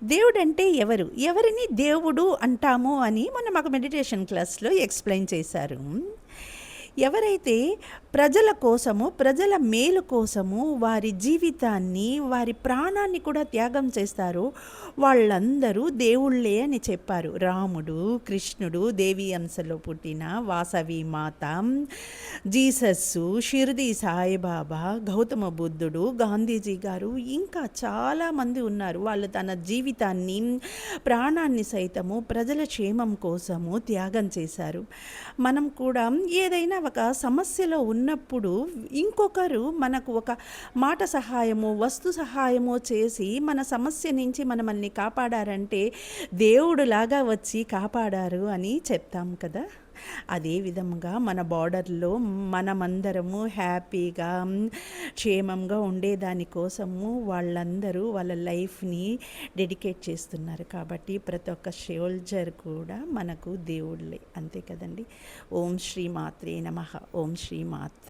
దేవుడంటే ఎవరు? ఎవరిని దేవుడు అంటాము అని మొన్న మాకు మెడిటేషన్ క్లాస్‌లో ఎక్స్‌ప్లెయిన్ చేశారు. ఎవరైతే ప్రజల కోసము, ప్రజల మేలు కోసము వారి జీవితాన్ని, వారి ప్రాణాన్ని కూడా త్యాగం చేస్తారో వాళ్ళందరూ దేవుళ్ళే అని చెప్పారు. రాముడు, కృష్ణుడు, దేవి అంశలో పుట్టిన వాసవి మాత, జీసస్సు, షిరిడి సాయిబాబా, గౌతమ బుద్ధుడు, గాంధీజీ గారు ఇంకా చాలామంది ఉన్నారు. వాళ్ళు తన జీవితాన్ని, ప్రాణాన్ని సైతము ప్రజల క్షేమం కోసము త్యాగం చేశారు. మనం కూడా ఏదైనా ఒక సమస్యలో ఉన్నప్పుడు ఇంకొకరు మనకు ఒక మాట సహాయమో, వస్తు సహాయమో చేసి మన సమస్య నుంచి మనల్ని కాపాడారంటే దేవుడులాగా వచ్చి కాపాడారు అని చెప్తాం కదా. అదే విధంగా మన బార్డర్లో మనమందరము హ్యాపీగా క్షేమంగా ఉండేదాని కోసము వాళ్ళందరూ వాళ్ళ లైఫ్ని డెడికేట్ చేస్తున్నారు. కాబట్టి ప్రతి ఒక్క సోల్జర్ కూడా మనకు దేవుళ్ళే, అంతే కదండి. ఓం శ్రీ మాత్రే నమః. ఓం శ్రీ మాత్రే.